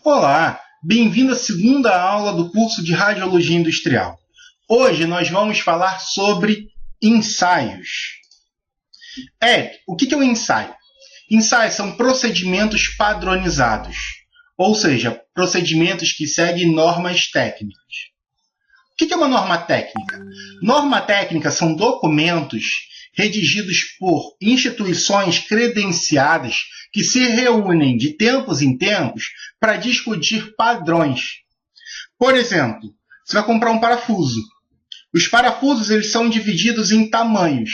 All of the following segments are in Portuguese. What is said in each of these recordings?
Olá, bem-vindo à segunda aula do curso de Radiologia Industrial. Hoje nós vamos falar sobre ensaios. O que é um ensaio? Ensaios são procedimentos padronizados, ou seja, procedimentos que seguem normas técnicas. O que é uma norma técnica? Norma técnica são documentos redigidos por instituições credenciadas que se reúnem de tempos em tempos para discutir padrões. Por exemplo, você vai comprar um parafuso. Os parafusos eles são divididos em tamanhos.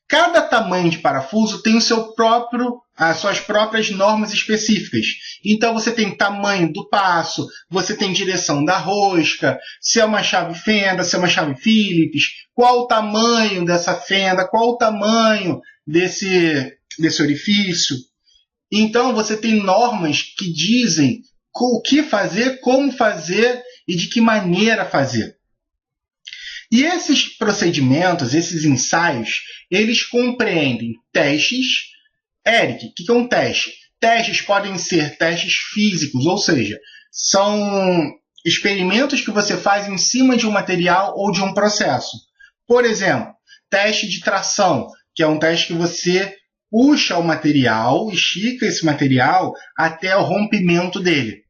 Cada tamanho de parafuso tem as suas próprias normas específicas. Então, você tem tamanho do passo, você tem direção da rosca, se é uma chave fenda, se é uma chave Phillips, qual o tamanho dessa fenda, qual o tamanho desse orifício. Então, você tem normas que dizem o que fazer, como fazer e de que maneira fazer. E esses procedimentos, esses ensaios, eles compreendem testes. Eric, o que é um teste? Testes podem ser testes físicos, ou seja, são experimentos que você faz em cima de um material ou de um processo. Por exemplo, teste de tração, que é um teste que você puxa o material, estica esse material até o rompimento dele.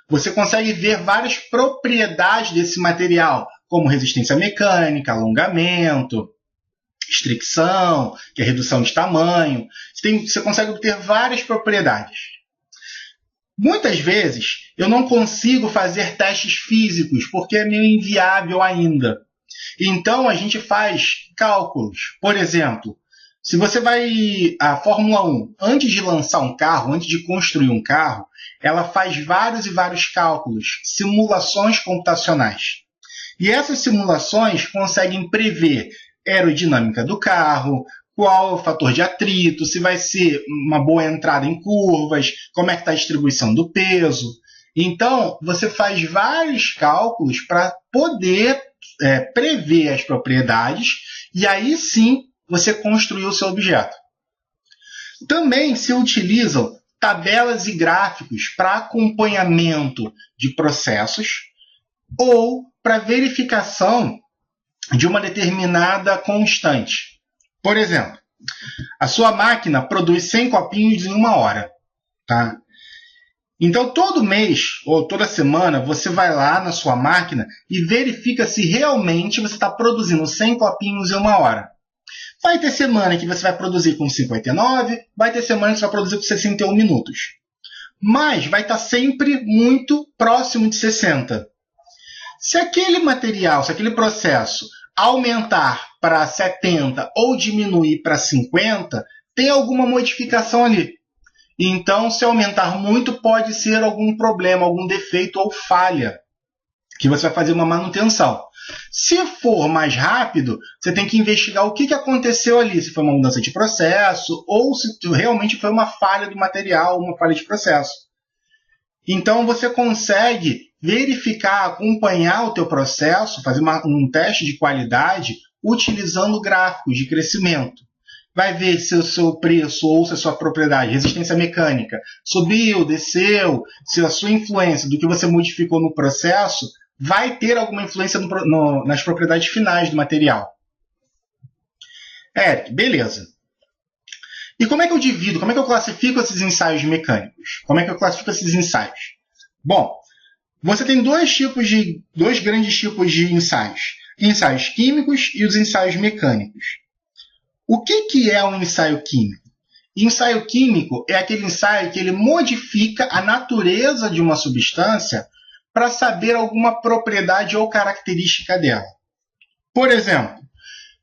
Você consegue ver várias propriedades desse material, como resistência mecânica, alongamento, estricção, que é redução de tamanho. Você consegue obter várias propriedades. Muitas vezes, eu não consigo fazer testes físicos, porque é meio inviável ainda. Então, a gente faz cálculos. Por exemplo, se você vai à Fórmula 1, antes de lançar um carro, antes de construir um carro, ela faz vários e vários cálculos, simulações computacionais. E essas simulações conseguem prever a aerodinâmica do carro, qual é o fator de atrito, se vai ser uma boa entrada em curvas, como é que está a distribuição do peso. Então, você faz vários cálculos para poder prever as propriedades e aí sim você construir o seu objeto. Também se utilizam tabelas e gráficos para acompanhamento de processos ou para verificação de uma determinada constante. Por exemplo, a sua máquina produz 100 copinhos em 1 hora. Tá? Então, todo mês ou toda semana, você vai lá na sua máquina e verifica se realmente você está produzindo 100 copinhos em 1 hora. Vai ter semana que você vai produzir com 59, vai ter semana que você vai produzir com 61 minutos. Mas vai estar sempre muito próximo de 60. Se aquele material, se aquele processo aumentar para 70 ou diminuir para 50, tem alguma modificação ali. Então, se aumentar muito, pode ser algum problema, algum defeito ou falha, que você vai fazer uma manutenção. Se for mais rápido, você tem que investigar o que aconteceu ali, se foi uma mudança de processo ou se realmente foi uma falha do material, uma falha de processo. Então, você consegue verificar, acompanhar o teu processo, fazer um teste de qualidade utilizando gráficos de crescimento. Vai ver se o seu preço ou se a sua propriedade, resistência mecânica, subiu, desceu, se a sua influência do que você modificou no processo vai ter alguma influência nas propriedades finais do material. Eric, beleza. E como é que eu divido, como é que eu classifico esses ensaios mecânicos? Como é que eu classifico esses ensaios? Bom, você tem dois grandes tipos de ensaios. Ensaios químicos e os ensaios mecânicos. O que é um ensaio químico? Ensaio químico é aquele ensaio que ele modifica a natureza de uma substância para saber alguma propriedade ou característica dela. Por exemplo,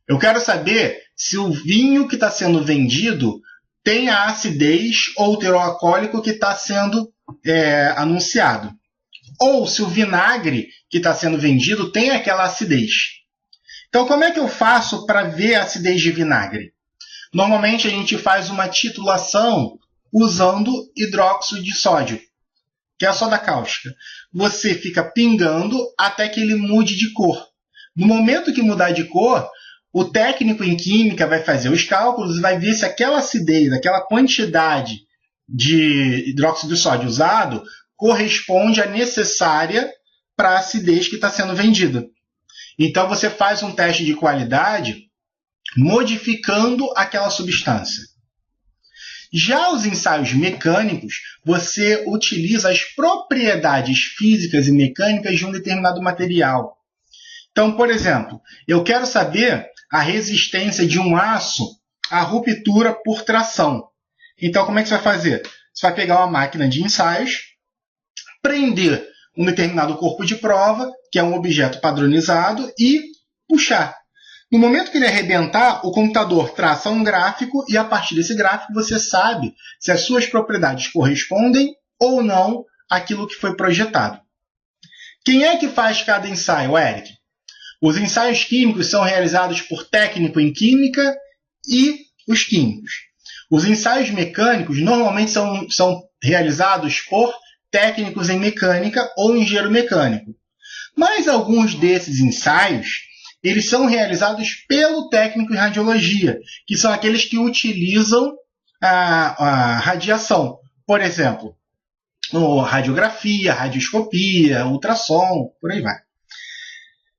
eu quero saber se o vinho que está sendo vendido tem a acidez ou o teor alcoólico que está sendo anunciado. Ou se o vinagre que está sendo vendido tem aquela acidez. Então, como é que eu faço para ver a acidez de vinagre? Normalmente, a gente faz uma titulação usando hidróxido de sódio, que é a soda cáustica. Você fica pingando até que ele mude de cor. No momento que mudar de cor, o técnico em química vai fazer os cálculos e vai ver se aquela acidez, aquela quantidade de hidróxido de sódio usado corresponde à necessária para a acidez que está sendo vendida. Então, você faz um teste de qualidade modificando aquela substância. Já os ensaios mecânicos, você utiliza as propriedades físicas e mecânicas de um determinado material. Então, por exemplo, eu quero saber a resistência de um aço à ruptura por tração. Então, como é que você vai fazer? Você vai pegar uma máquina de ensaios, prender um determinado corpo de prova, que é um objeto padronizado, e puxar. No momento que ele arrebentar, o computador traça um gráfico e, a partir desse gráfico, você sabe se as suas propriedades correspondem ou não àquilo que foi projetado. Quem é que faz cada ensaio, Eric? Os ensaios químicos são realizados por técnico em química e os químicos. Os ensaios mecânicos normalmente são realizados por técnicos em mecânica ou engenheiro mecânico. Mas alguns desses ensaios eles são realizados pelo técnico em radiologia, que são aqueles que utilizam a radiação. Por exemplo, radiografia, radioscopia, ultrassom, por aí vai.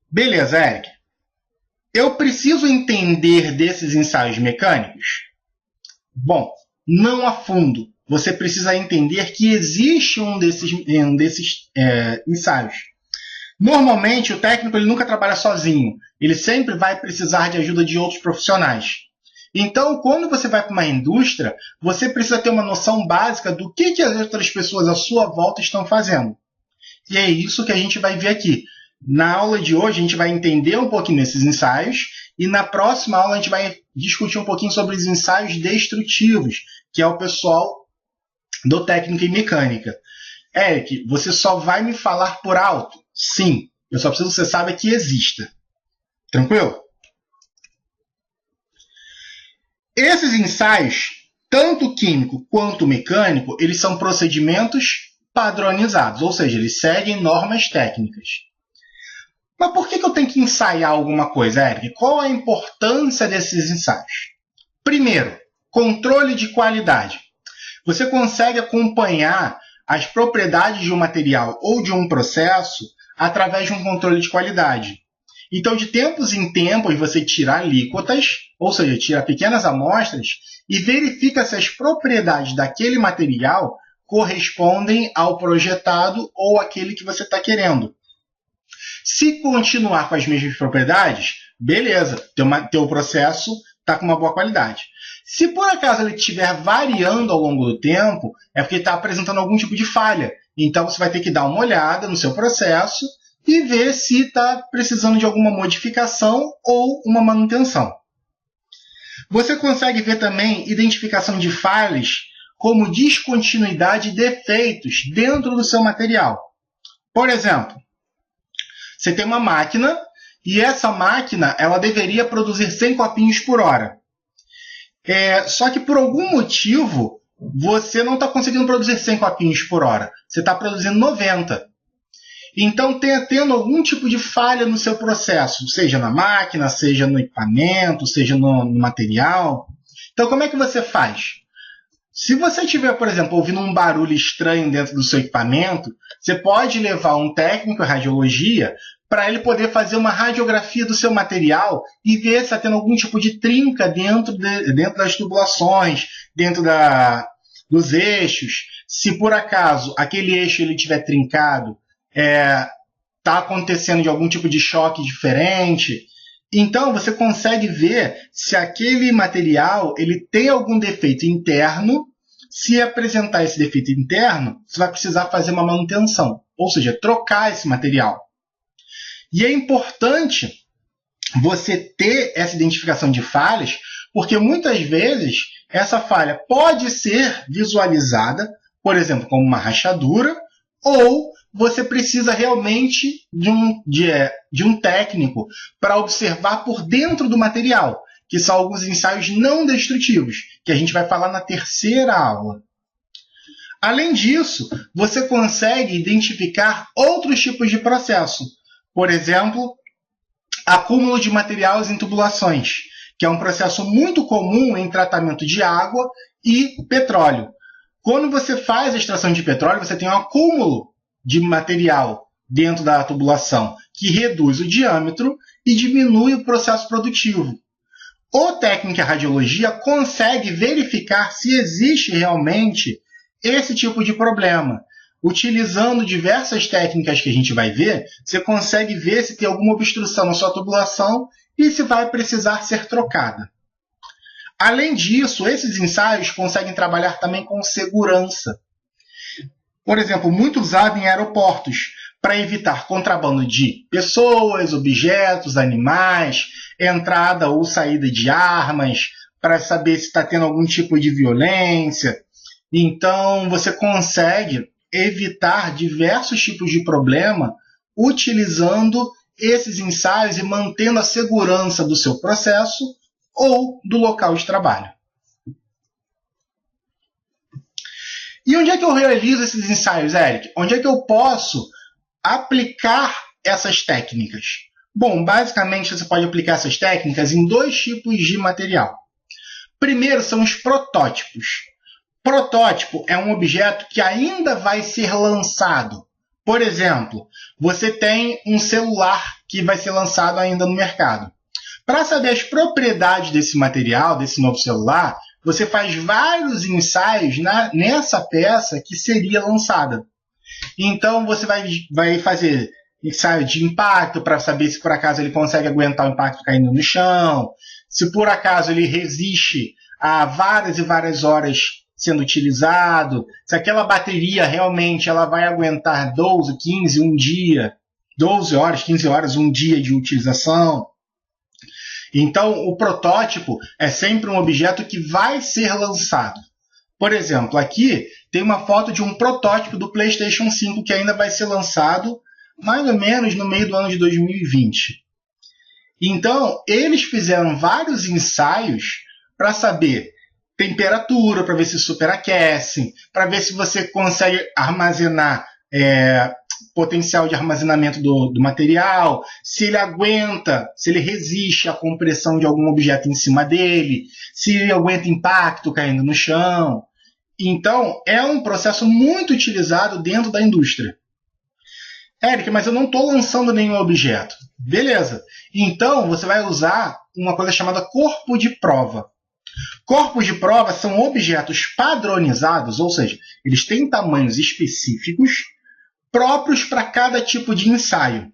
Beleza, Eric. Eu preciso entender desses ensaios mecânicos? Bom, não a fundo. Você precisa entender que existe um desses ensaios. Normalmente, o técnico ele nunca trabalha sozinho. Ele sempre vai precisar de ajuda de outros profissionais. Então, quando você vai para uma indústria, você precisa ter uma noção básica do que as outras pessoas à sua volta estão fazendo. E é isso que a gente vai ver aqui. Na aula de hoje, a gente vai entender um pouquinho desses ensaios e na próxima aula a gente vai discutir um pouquinho sobre os ensaios destrutivos, que é o pessoal do técnico em mecânica. Eric, você só vai me falar por alto? Sim, eu só preciso que você saiba que exista. Tranquilo? Esses ensaios, tanto químico quanto mecânico, eles são procedimentos padronizados, ou seja, eles seguem normas técnicas. Mas por que eu tenho que ensaiar alguma coisa, Eric? Qual a importância desses ensaios? Primeiro, controle de qualidade. Você consegue acompanhar as propriedades de um material ou de um processo através de um controle de qualidade. Então, de tempos em tempos, você tira alíquotas, ou seja, tira pequenas amostras e verifica se as propriedades daquele material correspondem ao projetado ou àquele que você está querendo. Se continuar com as mesmas propriedades, beleza, teu processo está com uma boa qualidade. Se por acaso ele estiver variando ao longo do tempo, é porque está apresentando algum tipo de falha. Então você vai ter que dar uma olhada no seu processo e ver se está precisando de alguma modificação ou uma manutenção. Você consegue ver também identificação de falhas como descontinuidade e defeitos dentro do seu material. Por exemplo, você tem uma máquina e essa máquina ela deveria produzir 100 copinhos por hora. Só que por algum motivo você não está conseguindo produzir 100 copinhos por hora. Você está produzindo 90. Então, tendo algum tipo de falha no seu processo, seja na máquina, seja no equipamento, seja no material. Então, como é que você faz? Se você estiver, por exemplo, ouvindo um barulho estranho dentro do seu equipamento, você pode levar um técnico em radiologia para ele poder fazer uma radiografia do seu material e ver se está tendo algum tipo de trinca dentro das tubulações, dentro dos eixos. Se por acaso aquele eixo ele estiver trincado, está acontecendo de algum tipo de choque diferente. Então, você consegue ver se aquele material ele tem algum defeito interno. Se apresentar esse defeito interno, você vai precisar fazer uma manutenção, ou seja, trocar esse material. E é importante você ter essa identificação de falhas, porque muitas vezes essa falha pode ser visualizada, por exemplo, como uma rachadura, ou você precisa realmente de um técnico para observar por dentro do material, que são alguns ensaios não destrutivos, que a gente vai falar na terceira aula. Além disso, você consegue identificar outros tipos de processo. Por exemplo, acúmulo de materiais em tubulações, que é um processo muito comum em tratamento de água e petróleo. Quando você faz a extração de petróleo, você tem um acúmulo de material dentro da tubulação, que reduz o diâmetro e diminui o processo produtivo. O técnico em radiologia consegue verificar se existe realmente esse tipo de problema. Utilizando diversas técnicas que a gente vai ver, você consegue ver se tem alguma obstrução na sua tubulação e se vai precisar ser trocada. Além disso, esses ensaios conseguem trabalhar também com segurança. Por exemplo, muito usado em aeroportos, para evitar contrabando de pessoas, objetos, animais, entrada ou saída de armas, para saber se está tendo algum tipo de violência. Então, você consegue evitar diversos tipos de problema utilizando esses ensaios e mantendo a segurança do seu processo ou do local de trabalho. E onde é que eu realizo esses ensaios, Eric? Onde é que eu posso aplicar essas técnicas? Bom, basicamente você pode aplicar essas técnicas em dois tipos de material. Primeiro são os protótipos. Protótipo é um objeto que ainda vai ser lançado. Por exemplo, você tem um celular que vai ser lançado ainda no mercado. Para saber as propriedades desse material, desse novo celular, você faz vários ensaios nessa peça que seria lançada. Então, você vai fazer ensaio de impacto para saber se por acaso ele consegue aguentar o impacto caindo no chão, se por acaso ele resiste a várias e várias horas sendo utilizado, se aquela bateria realmente ela vai aguentar 12, 15, um dia, 12 horas, 15 horas, um dia de utilização. Então, o protótipo é sempre um objeto que vai ser lançado. Por exemplo, aqui tem uma foto de um protótipo do PlayStation 5 que ainda vai ser lançado mais ou menos no meio do ano de 2020. Então, eles fizeram vários ensaios para saber temperatura, para ver se superaquece, para ver se você consegue armazenar potencial de armazenamento do material, se ele aguenta, se ele resiste à compressão de algum objeto em cima dele, se ele aguenta impacto caindo no chão. Então, é um processo muito utilizado dentro da indústria. Eric, mas eu não estou lançando nenhum objeto. Beleza. Então, você vai usar uma coisa chamada corpo de prova. Corpos de prova são objetos padronizados, ou seja, eles têm tamanhos específicos próprios para cada tipo de ensaio.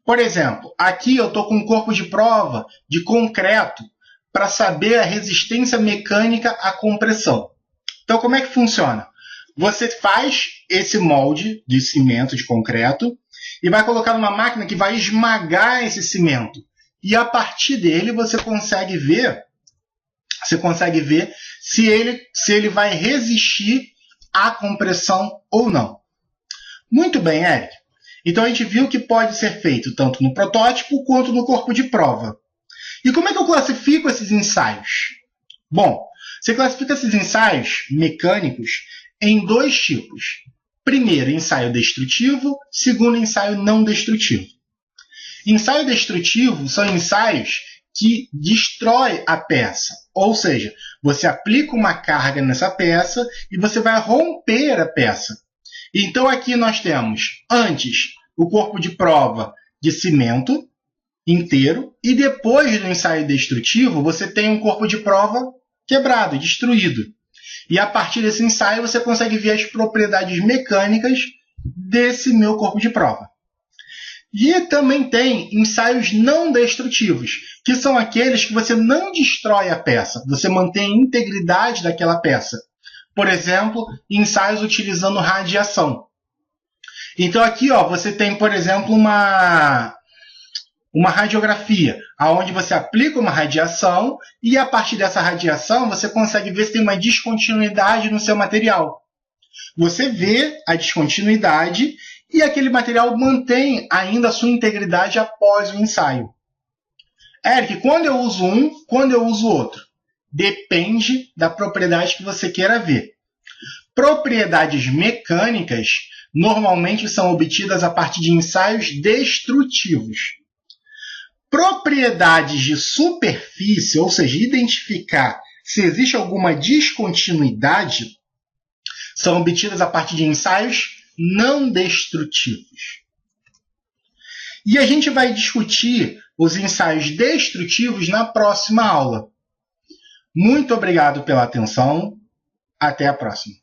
Por exemplo, aqui eu estou com um corpo de prova de concreto para saber a resistência mecânica à compressão. Então, como é que funciona? Você faz esse molde de cimento, de concreto, e vai colocar numa máquina que vai esmagar esse cimento. E a partir dele você consegue ver se ele vai resistir à compressão ou não. Muito bem, Eric. Então a gente viu que pode ser feito tanto no protótipo quanto no corpo de prova. E como é que eu classifico esses ensaios? Bom, você classifica esses ensaios mecânicos em dois tipos. Primeiro, ensaio destrutivo. Segundo, ensaio não destrutivo. Ensaio destrutivo são ensaios que destrói a peça. Ou seja, você aplica uma carga nessa peça e você vai romper a peça. Então aqui nós temos, antes, o corpo de prova de cimento inteiro e depois do ensaio destrutivo você tem um corpo de prova quebrado, destruído. E a partir desse ensaio você consegue ver as propriedades mecânicas desse meu corpo de prova. E também tem ensaios não destrutivos, que são aqueles que você não destrói a peça, você mantém a integridade daquela peça. Por exemplo, ensaios utilizando radiação. Então aqui você tem, por exemplo, uma radiografia, onde você aplica uma radiação e a partir dessa radiação você consegue ver se tem uma descontinuidade no seu material. Você vê a descontinuidade e aquele material mantém ainda a sua integridade após o ensaio. Eric, quando eu uso um, quando eu uso outro? Depende da propriedade que você queira ver. Propriedades mecânicas normalmente são obtidas a partir de ensaios destrutivos. Propriedades de superfície, ou seja, identificar se existe alguma descontinuidade, São obtidas a partir de ensaios não destrutivos. E a gente vai discutir os ensaios destrutivos na próxima aula. Muito obrigado pela atenção. Até a próxima.